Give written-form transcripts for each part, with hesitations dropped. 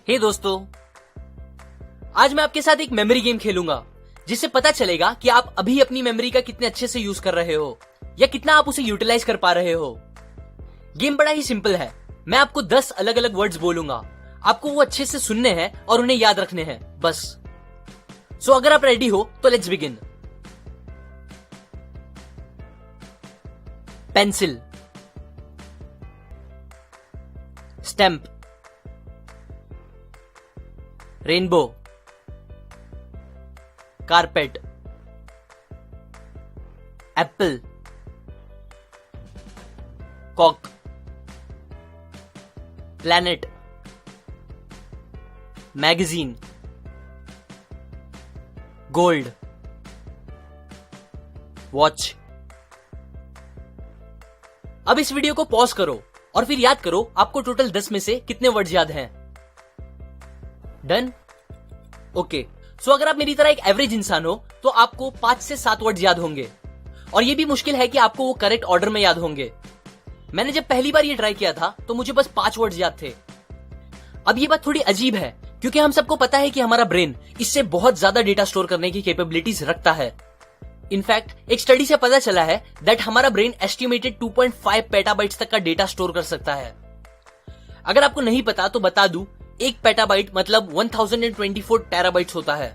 हे दोस्तों, आज मैं आपके साथ एक मेमोरी गेम खेलूंगा जिससे पता चलेगा कि आप अभी अपनी मेमोरी का कितने अच्छे से यूज कर रहे हो या कितना आप उसे यूटिलाइज कर पा रहे हो। गेम बड़ा ही सिंपल है। मैं आपको 10 अलग अलग वर्ड्स बोलूंगा, आपको वो अच्छे से सुनने हैं और उन्हें याद रखने हैं, बस। सो अगर आप रेडी हो तो let's begin. Pencil, stamp, rainbow, carpet, apple, cock, planet, magazine, gold, watch. अब इस वीडियो को पॉज करो और फिर याद करो आपको टोटल 10 में से कितने वर्ड्स याद हैं। डन? ओके। सो अगर आप मेरी तरह एक एवरेज इंसान हो तो आपको 5 से 7 वर्ड्स याद होंगे, और ये भी मुश्किल है कि आपको वो करेक्ट ऑर्डर में याद होंगे। मैंने जब पहली बार ये ट्राई किया था तो मुझे बस 5 वर्ड्स याद थे। अब ये बात थोड़ी अजीब है क्योंकि हम सबको पता है कि हमारा ब्रेन इससे बहुत ज्यादा डेटा स्टोर करने की कैपेबिलिटीज रखता है। इनफैक्ट एक स्टडी से पता चला है दैट हमारा ब्रेन एस्टिमेटेड 2.5 पेटाबाइट्स तक का डेटा स्टोर कर सकता है। अगर आपको नहीं पता तो बता दूं, 1 पेटाबाइट मतलब 1024 टेराबाइट्स होता है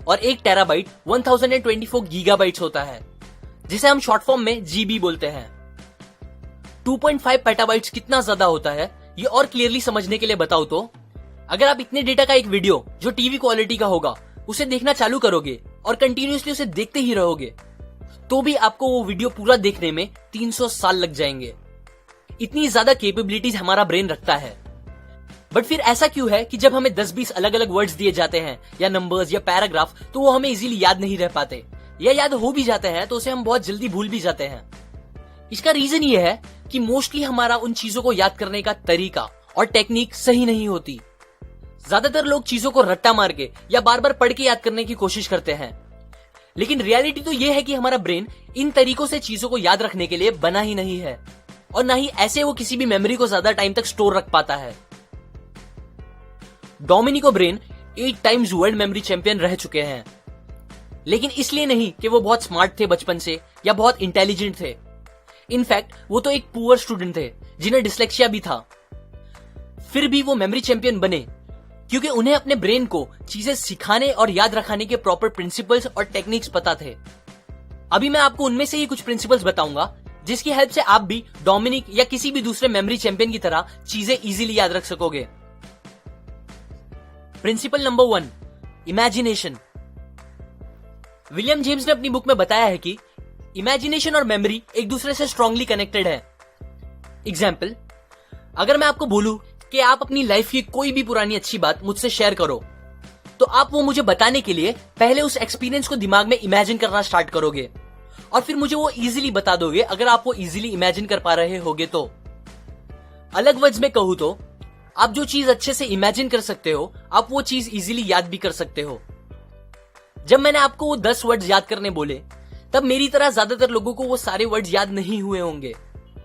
और 1 टेराबाइट 1024 गीगाबाइट्स होता है, जिसे हम शॉर्ट फॉर्म में जीबी बोलते हैं। 2.5 पेटाबाइट्स कितना ज्यादा होता है ये और क्लियरली समझने के लिए बताओ तो, अगर आप इतने डेटा का एक वीडियो जो टीवी क्वालिटी का होगा उसे देखना चालू करोगे और कंटिन्यूअसली उसे देखते ही रहोगे तो भी आपको वो वीडियो पूरा देखने में 300 साल लग जाएंगे। इतनी ज्यादा कैपेबिलिटीज हमारा ब्रेन रखता है। बट फिर ऐसा क्यों है कि जब हमें 10-20 अलग अलग वर्ड्स दिए जाते हैं या नंबर्स या पैराग्राफ तो वो हमें इजीली याद नहीं रह पाते, या याद हो भी जाते हैं तो उसे हम बहुत जल्दी भूल भी जाते हैं। इसका रीजन ये है कि मोस्टली हमारा उन चीजों को याद करने का तरीका और टेक्निक सही नहीं होती। ज्यादातर लोग चीजों को रट्टा मार के या बार बार पढ़ के याद करने की कोशिश करते हैं, लेकिन रियलिटी तो यह है कि हमारा ब्रेन इन तरीकों से चीजों को याद रखने के लिए बना ही नहीं है, और ना ही ऐसे वो किसी भी मेमोरी को ज्यादा टाइम तक स्टोर रख पाता है। Dominic O'Brien 8 times world memory champion रह चुके हैं, लेकिन इसलिए नहीं कि वो बहुत स्मार्ट थे बचपन से या बहुत इंटेलिजेंट थे। इनफैक्ट वो तो एक पुअर स्टूडेंट थे जिन्हें डिसलेक्सिया भी था। फिर भी वो मेमोरी चैंपियन बने क्योंकि उन्हें अपने ब्रेन को चीजें सिखाने और याद रखने के प्रॉपर प्रिंसिपल्स और टेक्निक्स पता थे। अभी मैं आपको उनमें से ही कुछ प्रिंसिपल्स बताऊंगा जिसकी हेल्प से आप भी डोमिनिक या किसी भी दूसरे मेमोरी चैंपियन की तरह चीजें इजीली याद रख सकोगे। Principle number 1, imagination. William James ने अपनी बुक में बताया है कि इमेजिनेशन और मेमोरी एक दूसरे से स्ट्रांगली कनेक्टेड है। एग्जाम्पल, अगर मैं आपको बोलूं कि आप अपनी लाइफ की कोई भी पुरानी अच्छी बात मुझसे शेयर करो, तो आप वो मुझे बताने के लिए पहले उस एक्सपीरियंस को दिमाग में इमेजिन करना स्टार्ट करोगे और फिर मुझे वो इजीली बता दोगे अगर आप वो इजीली इमेजिन कर पा रहे होगे तो। अलग वर्ड्स में कहूं तो आप जो चीज अच्छे से इमेजिन कर सकते हो आप वो चीज इजीली याद भी कर सकते हो। जब मैंने आपको वो 10 वर्ड्स याद करने बोले तब मेरी तरह ज्यादातर लोगों को वो सारे वर्ड्स याद नहीं हुए होंगे,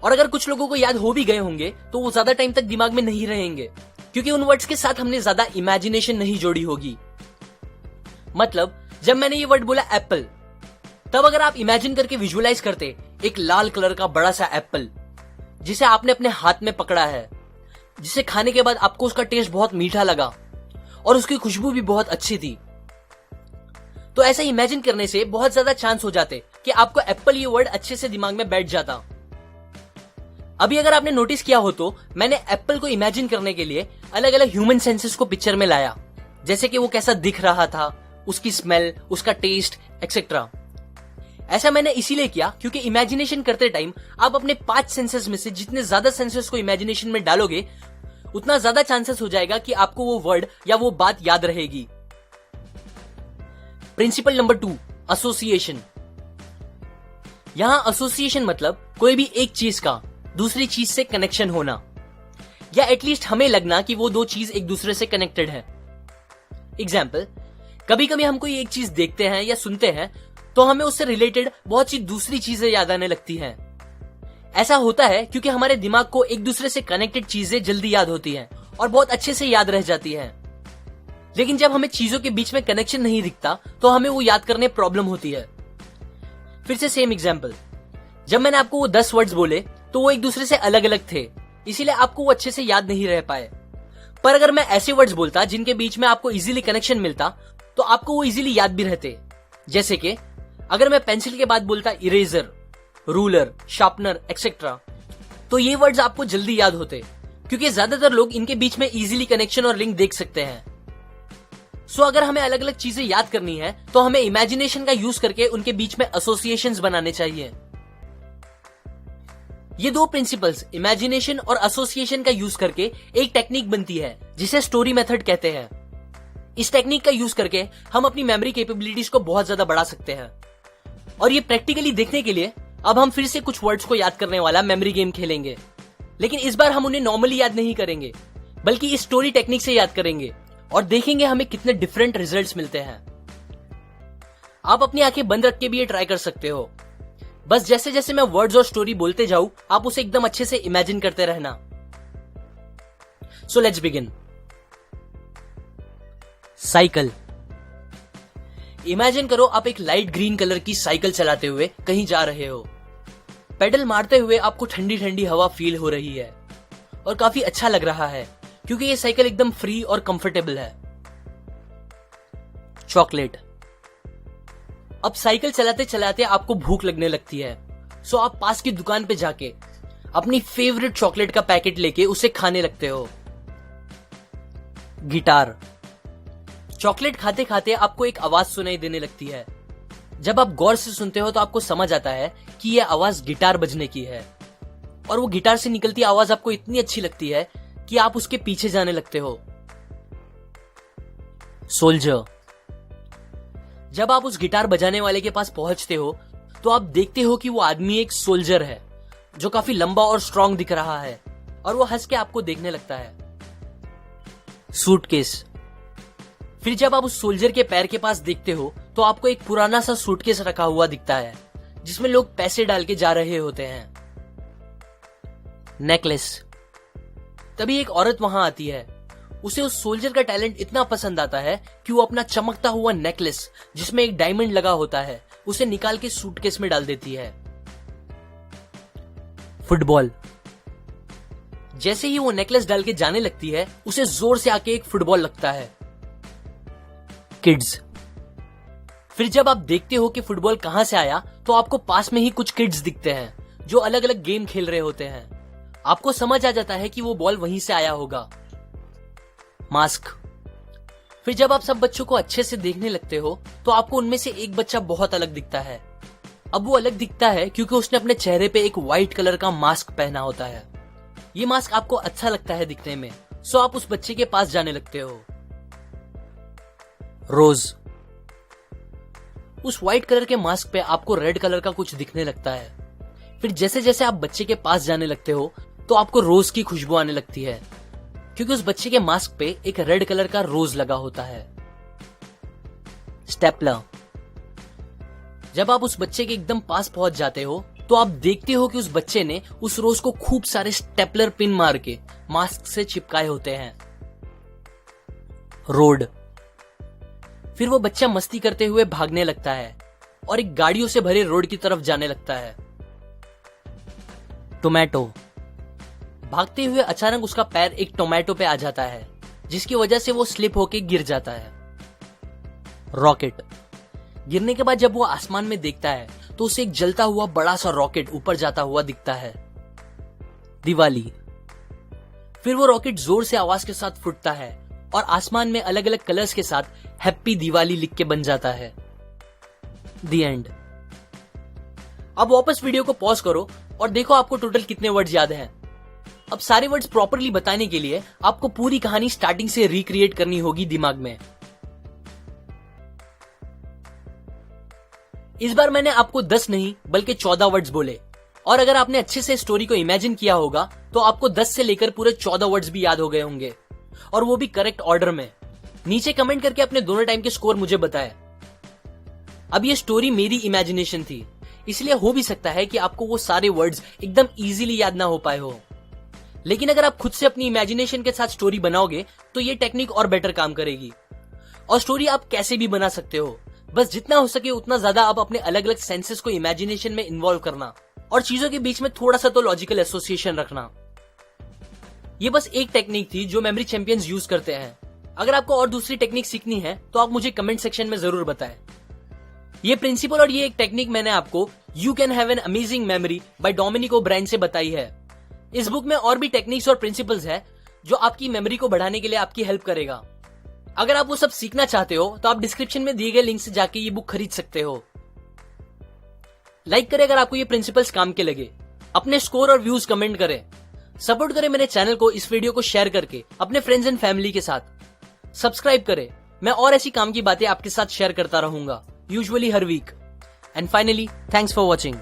और अगर कुछ लोगों को याद हो भी गए होंगे तो वो ज्यादा टाइम तक दिमाग में नहीं रहेंगे क्योंकि उन वर्ड्स के साथ हमने ज्यादा इमेजिनेशन नहीं जोड़ी होगी। मतलब जब मैंने ये वर्ड बोला एप्पल, तब अगर आप इमेजिन करके विजुअलाइज करते एक लाल कलर का बड़ा सा एप्पल जिसे आपने अपने हाथ में पकड़ा है, जिसे खाने के बाद आपको उसका टेस्ट बहुत मीठा लगा और उसकी खुशबू भी बहुत अच्छी थी, तो ऐसा इमेजिन करने से बहुत ज्यादा चांस हो जाते कि आपको एप्पल ये वर्ड अच्छे से दिमाग में बैठ जाता। अभी अगर आपने नोटिस किया हो तो मैंने एप्पल को इमेजिन करने के लिए अलग अलग ह्यूमन सेंसेस को पिक्चर में लाया, जैसे कि वो कैसा दिख रहा था, उसकी स्मेल, उसका टेस्ट एक्सेट्रा। ऐसा मैंने इसीलिए किया क्योंकि इमेजिनेशन करते टाइम आप अपने 5 सेंसेस में से जितने ज्यादा सेंसेस को इमेजिनेशन में डालोगे उतना ज्यादा चांसेस हो जाएगा कि आपको वो वर्ड या वो बात याद रहेगी। Principle number 2, association. यहां एसोसिएशन मतलब कोई भी एक चीज का दूसरी चीज से कनेक्शन होना, या एटलीस्ट हमें लगना कि वो दो चीज एक दूसरे से कनेक्टेड है। एग्जाम्पल, कभी कभी हम कोई एक चीज देखते हैं या सुनते हैं तो हमें उससे रिलेटेड बहुत सी दूसरी चीजें याद आने लगती हैं। ऐसा होता है क्योंकि हमारे दिमाग को एक दूसरे से कनेक्टेड चीजें जल्दी याद होती हैं और बहुत अच्छे से याद रह जाती हैं। लेकिन जब हमें चीजों के बीच में कनेक्शन नहीं दिखता तो हमें वो याद करने प्रॉब्लम होती है। फिर से सेम एग्जाम्पल, जब मैंने आपको वो 10 वर्ड्स बोले तो वो एक दूसरे से अलग अलग थे, इसीलिए आपको वो अच्छे से याद नहीं रह पाए। पर अगर मैं ऐसे वर्ड्स बोलता जिनके बीच में आपको इजीली कनेक्शन मिलता तो आपको वो इजीली याद भी रहते। जैसे कि अगर मैं पेंसिल के बाद बोलता इरेजर, रूलर, शार्पनर एक्सेट्रा, तो ये वर्ड्स आपको जल्दी याद होते, क्योंकि ज्यादातर लोग इनके बीच में इजीली कनेक्शन और लिंक देख सकते हैं। सो अगर हमें अलग अलग चीजें याद करनी है तो हमें इमेजिनेशन का यूज करके उनके बीच में एसोसिएशंस बनाने चाहिए। ये दो प्रिंसिपल्स इमेजिनेशन और एसोसिएशन का यूज करके एक टेक्निक बनती है जिसे स्टोरी मेथड कहते हैं। इस टेक्निक का यूज करके हम अपनी मेमोरी कैपेबिलिटीज को बहुत ज्यादा बढ़ा सकते हैं। और ये प्रैक्टिकली देखने के लिए अब हम फिर से कुछ वर्ड्स को याद करने वाला मेमोरी गेम खेलेंगे, लेकिन इस बार हम उन्हें नॉर्मली याद नहीं करेंगे बल्कि इस स्टोरी टेक्निक से याद करेंगे और देखेंगे हमें कितने डिफरेंट रिजल्ट्स मिलते हैं। आप अपनी आंखें बंद रख के भी ये ट्राई कर सकते हो। बस जैसे जैसे मैं वर्ड्स और स्टोरी बोलते जाऊं आप उसे एकदम अच्छे से इमेजिन करते रहना। So let's begin. Cycle. Imagine करो आप एक लाइट ग्रीन कलर की साइकिल चलाते हुए कहीं जा रहे हो। पेडल मारते हुए आपको ठंडी ठंडी हवा फील हो रही है और काफी अच्छा लग रहा है क्योंकि ये साइकिल एकदम फ्री और कंफर्टेबल है। चॉकलेट। अब साइकिल चलाते चलाते आपको भूख लगने लगती है, सो आप पास की दुकान पे जाके अपनी फेवरेट चॉकलेट का पैकेट लेके उसे खाने लगते हो। गिटार। चॉकलेट खाते खाते आपको एक आवाज सुनाई देने लगती है। जब आप गौर से सुनते हो तो आपको समझ आता है कि यह आवाज गिटार बजने की है, और वो गिटार से निकलती आवाज आपको इतनी अच्छी लगती है कि आप उसके पीछे जाने लगते हो। सोल्जर। जब आप उस गिटार बजाने वाले के पास पहुंचते हो तो आप देखते हो कि वो आदमी एक सोल्जर है जो काफी लंबा और स्ट्रांग दिख रहा है, और वो हंस के आपको देखने लगता है। सूटकेस। फिर जब आप उस सोल्जर के पैर के पास देखते हो तो आपको एक पुराना सा सूटकेस रखा हुआ दिखता है जिसमें लोग पैसे डाल के जा रहे होते हैं। नेकलेस। तभी एक औरत वहां आती है। उसे उस सोल्जर का टैलेंट इतना पसंद आता है कि वो अपना चमकता हुआ नेकलेस जिसमें एक डायमंड लगा होता है उसे निकाल के सूटकेस में डाल देती है। फुटबॉल। जैसे ही वो नेकलेस डाल के जाने लगती है उसे जोर से आके एक फुटबॉल लगता है। किड्स। फिर जब आप देखते हो कि फुटबॉल कहां से आया तो आपको पास में ही कुछ किड्स दिखते हैं जो अलग अलग गेम खेल रहे होते हैं। आपको समझ आ जाता है कि वो बॉल वहीं से आया होगा। मास्क। फिर जब आप सब बच्चों को अच्छे से देखने लगते हो तो आपको उनमें से एक बच्चा बहुत अलग दिखता है। अब वो अलग दिखता है क्योंकि उसने अपने चेहरे पे एक व्हाइट कलर का मास्क पहना होता है। ये मास्क आपको अच्छा लगता है दिखने में, सो आप उस बच्चे के पास जाने लगते हो। रोज। उस व्हाइट कलर के मास्क पे आपको रेड कलर का कुछ दिखने लगता है। फिर जैसे जैसे आप बच्चे के पास जाने लगते हो तो आपको रोज की खुशबू आने लगती है क्योंकि उस बच्चे के मास्क पे एक रेड कलर का रोज लगा होता है। स्टेपलर। जब आप उस बच्चे के एकदम पास पहुंच जाते हो तो आप देखते हो कि उस बच्चे ने उस रोज को खूब सारे स्टेपलर पिन मार के मास्क से चिपकाए होते हैं। रोड। फिर वो बच्चा मस्ती करते हुए भागने लगता है और एक गाड़ियों से भरे रोड की तरफ जाने लगता है। टोमेटो। भागते हुए अचानक उसका पैर एक टोमेटो पे आ जाता है जिसकी वजह से वो स्लिप होके गिर जाता है। रॉकेट। गिरने के बाद जब वो आसमान में देखता है तो उसे एक जलता हुआ बड़ा सा रॉकेट ऊपर जाता हुआ दिखता है। दिवाली। फिर वो रॉकेट जोर से आवाज के साथ फूटता है और आसमान में अलग अलग कलर्स के साथ हैप्पी दिवाली लिख के बन जाता है। The end. अब वापस वीडियो को पॉज करो और देखो आपको टोटल कितने वर्ड्स याद हैं। अब सारे वर्ड्स प्रॉपरली बताने के लिए आपको पूरी कहानी स्टार्टिंग से रिक्रिएट करनी होगी दिमाग में। इस बार मैंने आपको 10 नहीं बल्कि 14 वर्ड्स बोले, और अगर आपने अच्छे से स्टोरी को इमेजिन किया होगा तो आपको 10 से लेकर पूरे 14 वर्ड्स भी याद हो गए होंगे, और वो भी करेक्ट ऑर्डर में। नीचे कमेंट करके अपने दोनों टाइम के स्कोर मुझे बताएं। अब ये स्टोरी मेरी इमेजिनेशन थी, इसलिए हो भी सकता है कि आपको वो सारे वर्ड्स एकदम इजीली याद ना हो पाए हो, लेकिन अगर आप खुद से अपनी इमेजिनेशन के साथ स्टोरी बनाओगे तो ये टेक्निक और बेटर काम करेगी। और स्टोरी आप कैसे भी बना सकते हो। बस जितना हो सके उतना ज्यादा आप अपने अलग अलग सेंसेस को इमेजिनेशन में इन्वॉल्व करना और चीजों के बीच में थोड़ा सा तो लॉजिकल एसोसिएशन रखना। ये बस एक टेक्निक थी जो मेमोरी चैंपियंस यूज करते हैं। अगर आपको और दूसरी टेक्निक सीखनी है तो आप मुझे कमेंट सेक्शन में जरूर बताएं। ये प्रिंसिपल और ये एक टेक्निक मैंने आपको you can have an amazing memory by Dominic O'Brien से बताई है। इस बुक में और भी टेक्निक्स और प्रिंसिपल्स है जो आपकी मेमोरी को बढ़ाने के लिए आपकी हेल्प करेगा। अगर आप वो सब सीखना चाहते हो तो आप डिस्क्रिप्शन में दिए गए लिंक से जाके ये बुक खरीद सकते हो। लाइक करें अगर आपको ये प्रिंसिपल्स काम के लगे, अपने स्कोर और व्यूज कमेंट करें, सपोर्ट करें मेरे चैनल को इस वीडियो को शेयर करके अपने फ्रेंड्स एंड फैमिली के साथ, सब्सक्राइब करें। मैं और ऐसी काम की बातें आपके साथ शेयर करता रहूंगा, यूजुअली हर week. And finally, thanks for watching.